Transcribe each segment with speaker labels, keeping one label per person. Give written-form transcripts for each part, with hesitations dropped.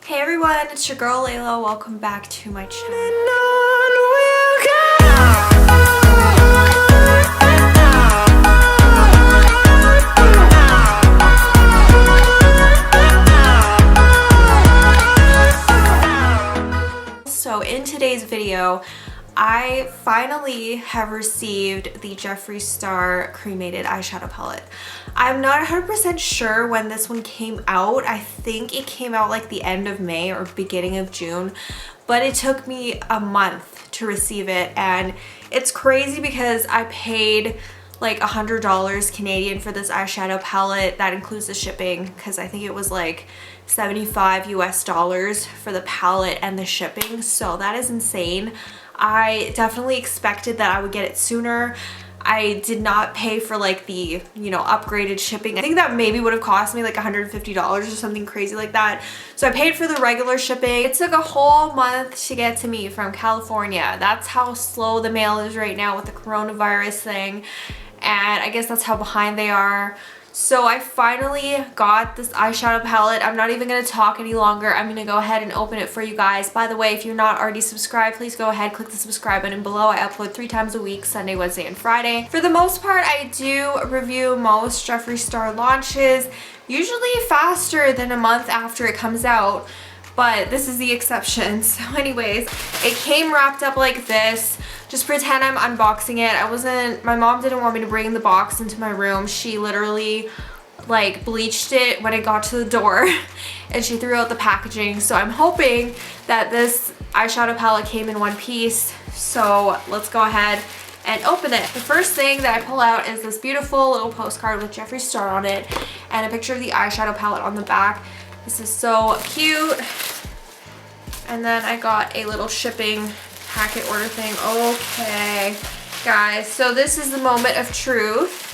Speaker 1: Hey everyone, it's your girl Layla. Welcome back to my channel. So in today's video, I finally have received the Jeffree Star Cremated eyeshadow palette. I'm not 100% sure when this one came out. I think it came out like the end of May or beginning of June, but it took me a month to receive it, and it's crazy because I paid like $100 Canadian for this eyeshadow palette. That includes the shipping, because I think it was like 75 US dollars for the palette and the shipping, so that is insane. I definitely expected that I would get it sooner. I did not pay for like the, upgraded shipping. I think that maybe would have cost me like $150 or something crazy like that. So I paid for the regular shipping. It took a whole month to get to me from California. That's how slow the mail is right now with the coronavirus thing. And I guess that's how behind they are. So I finally got this eyeshadow palette. I'm not even going to talk any longer. I'm going to go ahead and open it for you guys. By the way, if you're not already subscribed, please go ahead, click the subscribe button below. I upload 3 times a week, Sunday, Wednesday, and Friday. For the most part, I do review most Jeffree Star launches, usually faster than a month after it comes out, but this is the exception. So anyways, it came wrapped up like this. Just pretend I'm unboxing it. My mom didn't want me to bring the box into my room. She literally like bleached it when it got to the door and she threw out the packaging. So I'm hoping that this eyeshadow palette came in one piece. So let's go ahead and open it. The first thing that I pull out is this beautiful little postcard with Jeffree Star on it and a picture of the eyeshadow palette on the back. This is so cute. And then I got a little shipping packet order thing. Okay, guys, so this is the moment of truth.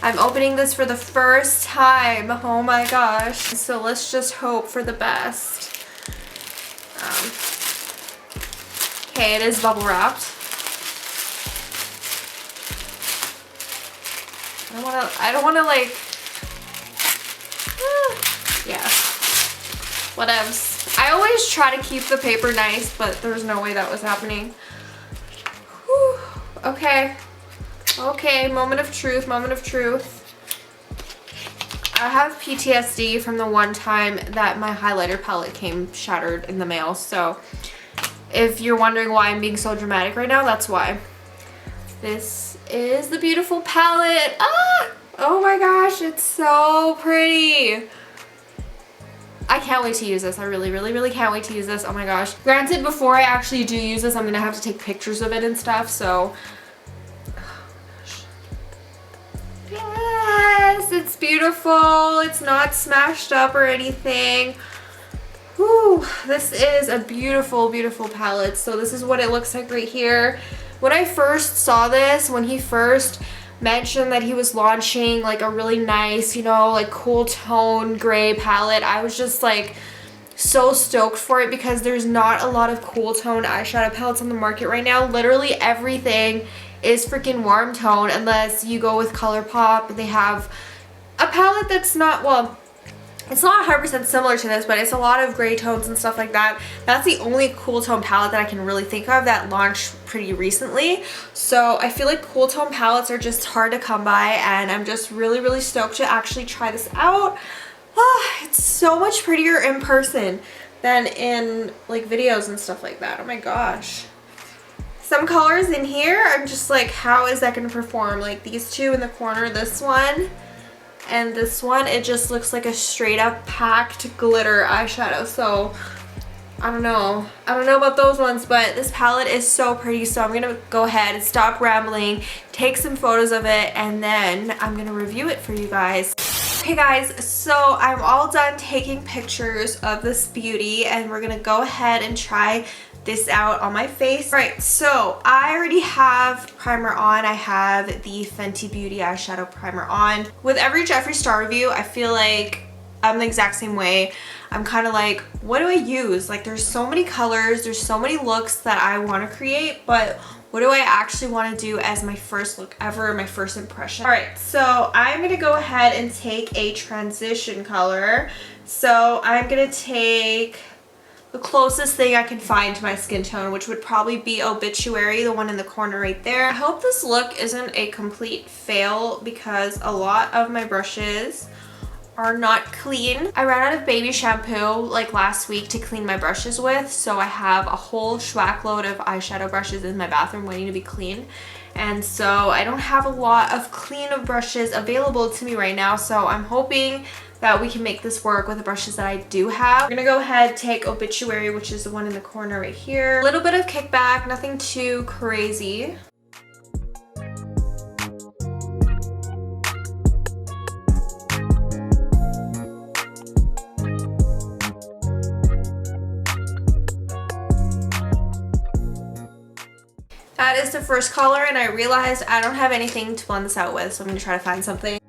Speaker 1: I'm opening this for the first time. Oh my gosh. So let's just hope for the best. Okay, it is bubble wrapped. I don't wanna like, yeah, whatevs. I always try to keep the paper nice, but there's no way that was happening. Whew. Okay, moment of truth, moment of truth. I have PTSD from the one time that my highlighter palette came shattered in the mail, so if you're wondering why I'm being so dramatic right now, that's why. This is the beautiful palette. Oh my gosh, it's so pretty. I can't wait to use this. I really can't wait to use this. Oh my gosh. Granted, before I actually do use this, I'm gonna have to take pictures of it and stuff, so. Oh gosh. Yes, it's beautiful. It's not smashed up or anything. Whew, this is a beautiful, beautiful palette. So this is what it looks like right here. When I first saw this, when he first mentioned that he was launching like a really nice, like cool tone gray palette, I was just like so stoked for it because there's not a lot of cool tone eyeshadow palettes on the market right now. Literally everything is freaking warm tone unless you go with ColourPop. They have a palette that's not, well, it's not 100% similar to this, but it's a lot of gray tones and stuff like that. That's the only cool tone palette that I can really think of that launched pretty recently. So I feel like cool tone palettes are just hard to come by, and I'm just really stoked to actually try this out. It's so much prettier in person than in like videos and stuff like that. Oh my gosh. Some colors in here, I'm just like, how is that going to perform? Like these two in the corner, this one and this one, it just looks like a straight up packed glitter eyeshadow. So I don't know about those ones, but this palette is so pretty. So I'm gonna go ahead and stop rambling, take some photos of it, and then I'm gonna review it for you guys. Okay guys, so I'm all done taking pictures of this beauty, and we're gonna go ahead and try this out on my face. Alright, so I already have primer on. I have the Fenty Beauty eyeshadow primer on. With every Jeffree Star review, I feel like I'm the exact same way. I'm kind of like, what do I use? Like there's so many colors, there's so many looks that I want to create, but what do I actually want to do as my first look ever, my first impression? Alright, so I'm going to go ahead and take a transition color. So I'm going to take the closest thing I can find to my skin tone, which would probably be Obituary, the one in the corner right there. I hope this look isn't a complete fail because a lot of my brushes are not clean. I ran out of baby shampoo like last week to clean my brushes with, so I have a whole schwack load of eyeshadow brushes in my bathroom waiting to be cleaned. And so I don't have a lot of clean brushes available to me right now, so I'm hoping that we can make this work with the brushes that I do have. We're gonna go ahead, take Obituary, which is the one in the corner right here. A little bit of kickback, nothing too crazy. That is the first color, and I realized I don't have anything to blend this out with, so I'm gonna try to find something.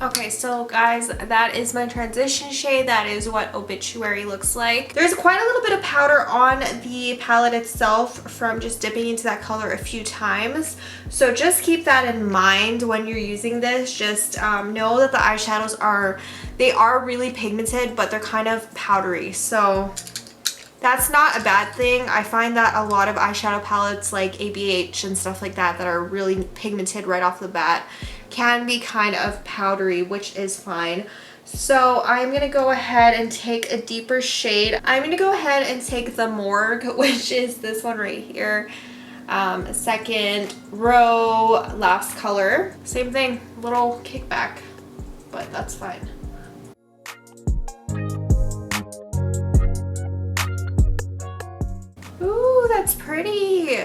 Speaker 1: Okay, so guys, that is my transition shade. That is what Obituary looks like. There's quite a little bit of powder on the palette itself from just dipping into that color a few times. So just keep that in mind when you're using this. Just know that the eyeshadows are really pigmented, but they're kind of powdery. So that's not a bad thing. I find that a lot of eyeshadow palettes like ABH and stuff like that that are really pigmented right off the bat can be kind of powdery, which is fine. So I'm gonna go ahead and take a deeper shade. I'm gonna go ahead and take the Morgue, which is this one right here. Second row, last color. Same thing, little kickback, but that's fine. Ooh, that's pretty.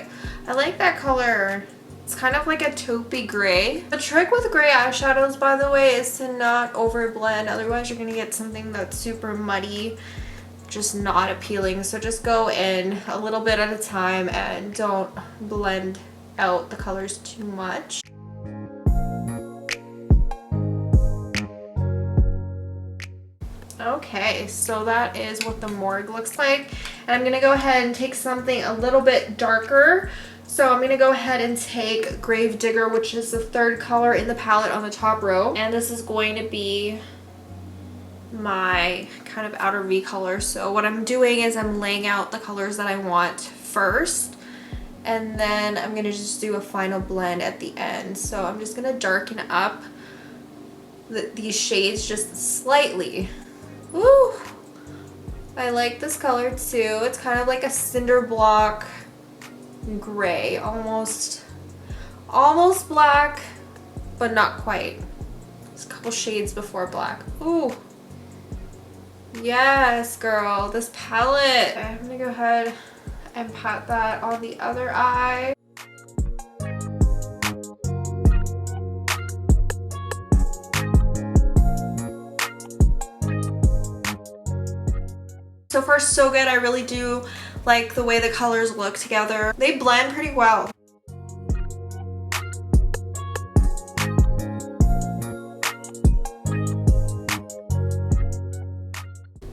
Speaker 1: I like that color. It's kind of like a taupey gray. The trick with gray eyeshadows, by the way, is to not overblend. Otherwise, you're gonna get something that's super muddy, just not appealing. So just go in a little bit at a time and don't blend out the colors too much. Okay, so that is what the Morgue looks like. And I'm gonna go ahead and take something a little bit darker. So I'm gonna go ahead and take Gravedigger, which is the third color in the palette on the top row. And this is going to be my kind of outer V color. So what I'm doing is I'm laying out the colors that I want first, and then I'm gonna just do a final blend at the end. So I'm just gonna darken up these shades just slightly. Woo! I like this color too. It's kind of like a cinder block gray, almost black, but not quite. It's a couple shades before black. Ooh, yes, girl, this palette. Okay, I'm gonna go ahead and pat that on the other eye. So far, so good. I really do like the way the colors look together. They blend pretty well.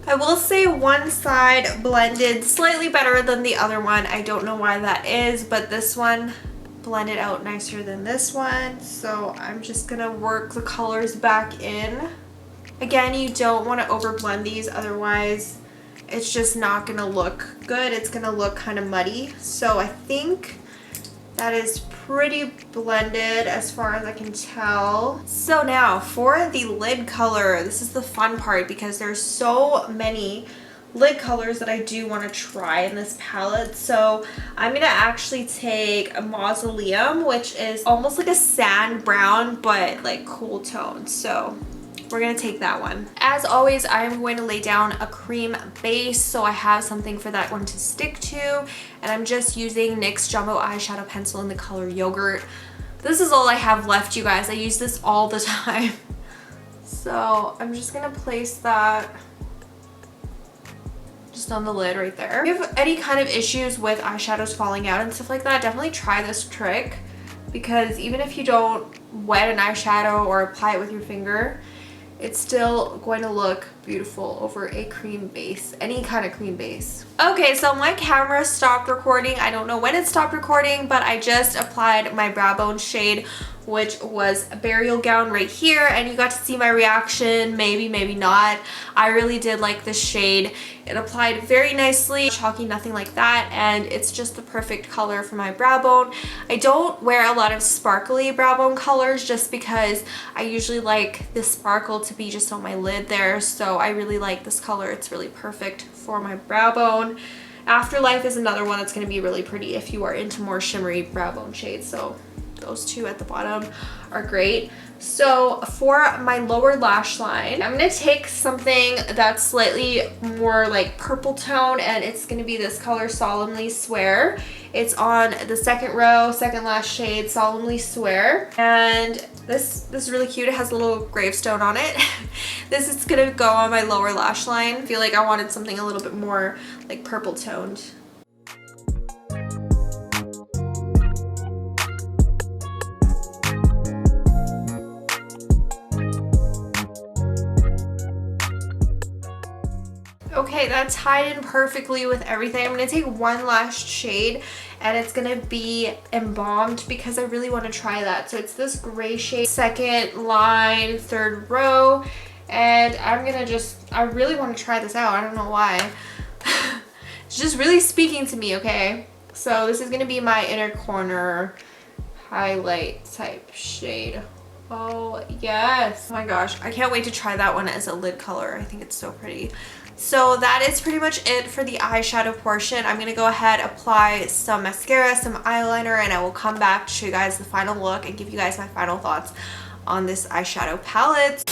Speaker 1: I will say one side blended slightly better than the other one. I don't know why that is, but this one blended out nicer than this one. So I'm just gonna work the colors back in. Again, you don't want to overblend these, otherwise it's just not gonna look good. It's gonna look kind of muddy. So I think that is pretty blended as far as I can tell. So now for the lid color, this is the fun part because there's so many lid colors that I do want to try in this palette. So I'm gonna actually take a Mausoleum, which is almost like a sand brown but like cool tone. So we're gonna take that one. As always, I am going to lay down a cream base so I have something for that one to stick to, and I'm just using NYX Jumbo Eyeshadow Pencil in the color Yogurt. This is all I have left, you guys. I use this all the time. So I'm just gonna place that just on the lid right there. If you have any kind of issues with eyeshadows falling out and stuff like that, definitely try this trick, because even if you don't wet an eyeshadow or apply it with your finger, it's still going to look beautiful over a cream base, any kind of cream base. Okay, so my camera stopped recording. I don't know when it stopped recording, but I just applied my brow bone shade, which was a burial gown right here, and you got to see my reaction. Maybe, maybe not. I really did like this shade. It applied very nicely, chalky, nothing like that, and it's just the perfect color for my brow bone. I don't wear a lot of sparkly brow bone colors just because I usually like the sparkle to be just on my lid there, so I really like this color. It's really perfect for my brow bone. Afterlife is another one that's going to be really pretty if you are into more shimmery brow bone shades, so those two at the bottom are great. So for my lower lash line, I'm going to take something that's slightly more like purple tone, and it's going to be this color, Solemnly Swear. It's on the second row, second lash shade, Solemnly Swear. And this is really cute. It has a little gravestone on it. This is going to go on my lower lash line. I feel like I wanted something a little bit more like purple toned. Okay, that tied in perfectly with everything. I'm going to take one last shade, and it's going to be embalmed because I really want to try that. So it's this gray shade, second line, third row, and I'm going to I really want to try this out. I don't know why. It's just really speaking to me, okay? So this is going to be my inner corner highlight type shade. Oh, yes. Oh my gosh, I can't wait to try that one as a lid color. I think it's so pretty. So that is pretty much it for the eyeshadow portion. I'm going to go ahead, apply some mascara, some eyeliner, and I will come back to show you guys the final look and give you guys my final thoughts on this eyeshadow palette.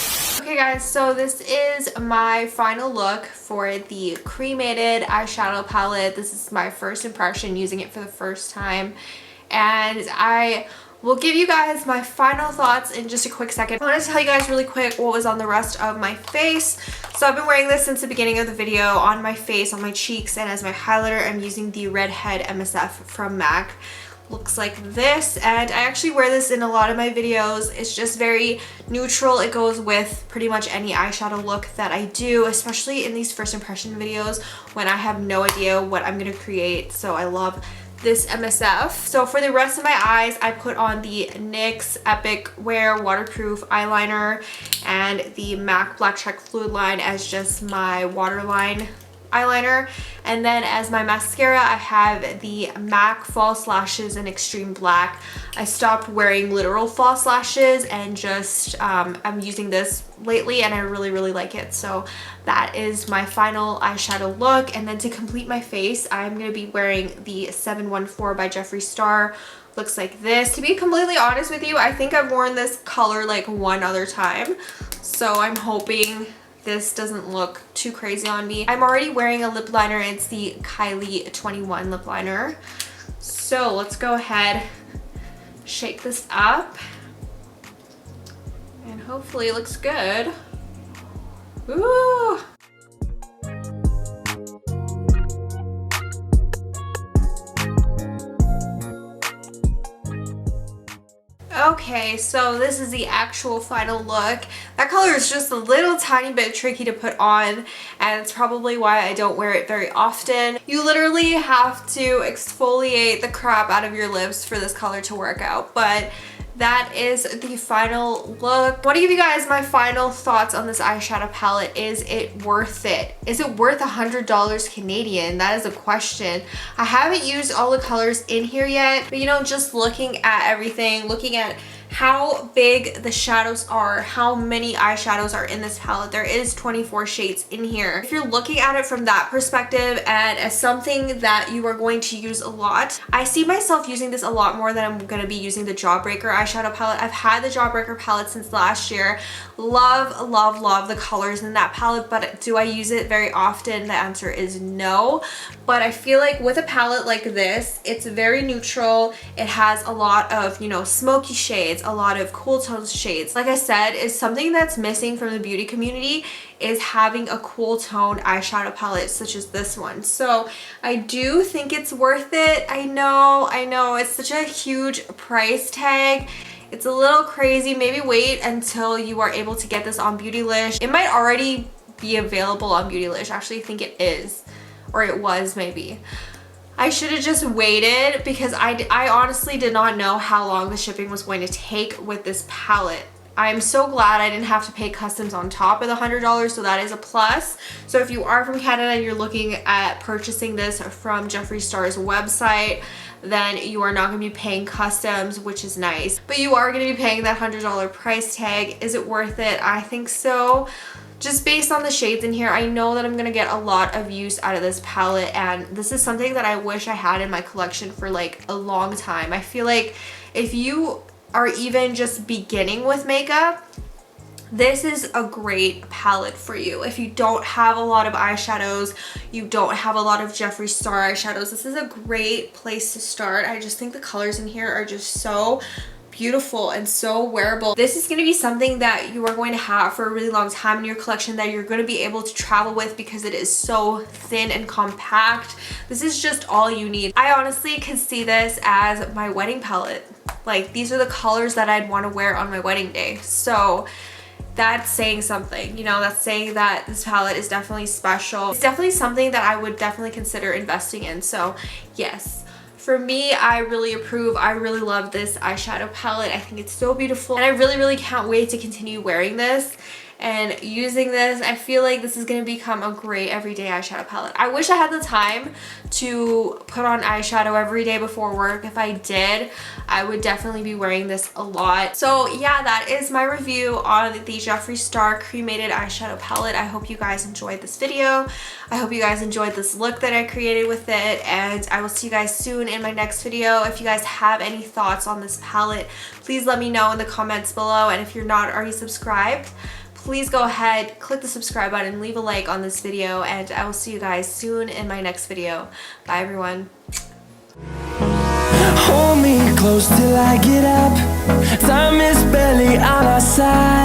Speaker 1: Okay guys, so this is my final look for the Cremated eyeshadow palette. This is my first impression using it for the first time, and I will give you guys my final thoughts in just a quick second. I want to tell you guys really quick what was on the rest of my face. So I've been wearing this since the beginning of the video on my face, on my cheeks, and as my highlighter I'm using the Redhead MSF from MAC. Looks like this, and I actually wear this in a lot of my videos. It's just very neutral. It goes with pretty much any eyeshadow look that I do, especially in these first impression videos when I have no idea what I'm going to create. So I love this MSF. So for the rest of my eyes, I put on the NYX Epic Wear Waterproof Eyeliner and the MAC Black Check Fluid Line as just my waterline eyeliner. And then as my mascara, I have the MAC False Lashes in Extreme Black. I stopped wearing literal false lashes and just I'm using this lately, and I really like it. So that is my final eyeshadow look. And then to complete my face, I'm going to be wearing the 714 by Jeffree Star. Looks like this. To be completely honest with you, I think I've worn this color like one other time, so I'm hoping this doesn't look too crazy on me. I'm already wearing a lip liner. It's the Kylie 21 lip liner. So let's go ahead, shake this up, and hopefully it looks good. Ooh! Okay, so this is the actual final look. That color is just a little tiny bit tricky to put on, and it's probably why I don't wear it very often. You literally have to exfoliate the crap out of your lips for this color to work out, but that is the final look. I want to give you guys my final thoughts on this eyeshadow palette. Is it worth it? Is it worth $100 Canadian? That is a question. I haven't used all the colors in here yet, but you know, just looking at everything, looking at how big the shadows are, how many eyeshadows are in this palette. There is 24 shades in here. If you're looking at it from that perspective and as something that you are going to use a lot, I see myself using this a lot more than I'm going to be using the Jawbreaker eyeshadow palette. I've had the Jawbreaker palette since last year. Love the colors in that palette, but do I use it very often? The answer is no. But I feel like with a palette like this, it's very neutral. It has a lot of, you know, smoky shades, a lot of cool tones shades. Like I said, is something that's missing from the beauty community is having a cool tone eyeshadow palette such as this one. So I do think it's worth it. I know it's such a huge price tag. It's a little crazy. Maybe wait until you are able to get this on Beautylish. It might already be available on Beautylish. Actually, I think it is, or it was maybe. I should have just waited because I honestly did not know how long the shipping was going to take with this palette. I'm so glad I didn't have to pay customs on top of the $100, so that is a plus. So if you are from Canada and you're looking at purchasing this from Jeffree Star's website, then you are not going to be paying customs, which is nice. But you are going to be paying that $100 price tag. Is it worth it? I think so. Just based on the shades in here, I know that I'm going to get a lot of use out of this palette, and this is something that I wish I had in my collection for like a long time. I feel like if you are even just beginning with makeup, this is a great palette for you. If you don't have a lot of eyeshadows, you don't have a lot of Jeffree Star eyeshadows, this is a great place to start. I just think the colors in here are just so beautiful and so wearable. This is going to be something that you are going to have for a really long time in your collection, that you're going to be able to travel with because it is so thin and compact. This is just all you need. I honestly could see this as my wedding palette. Like, these are the colors that I'd want to wear on my wedding day. So that's saying something, you know, that's saying that this palette is definitely special. It's definitely something that I would definitely consider investing in. So yes, for me, I really approve. I really love this eyeshadow palette. I think it's so beautiful, and I really can't wait to continue wearing this and using this. I feel like this is going to become a great everyday eyeshadow palette. I wish I had the time to put on eyeshadow every day before work. If I did, I would definitely be wearing this a lot. So yeah, that is my review on the Jeffree Star Cremated eyeshadow palette. I hope you guys enjoyed this video. I hope you guys enjoyed this look that I created with it, and I will see you guys soon in my next video. If you guys have any thoughts on this palette, please let me know in the comments below, and if you're not already subscribed, please go ahead, click the subscribe button, leave a like on this video, and I will see you guys soon in my next video. Bye everyone.
Speaker 2: Hold me close till I get up. Time is barely on our side.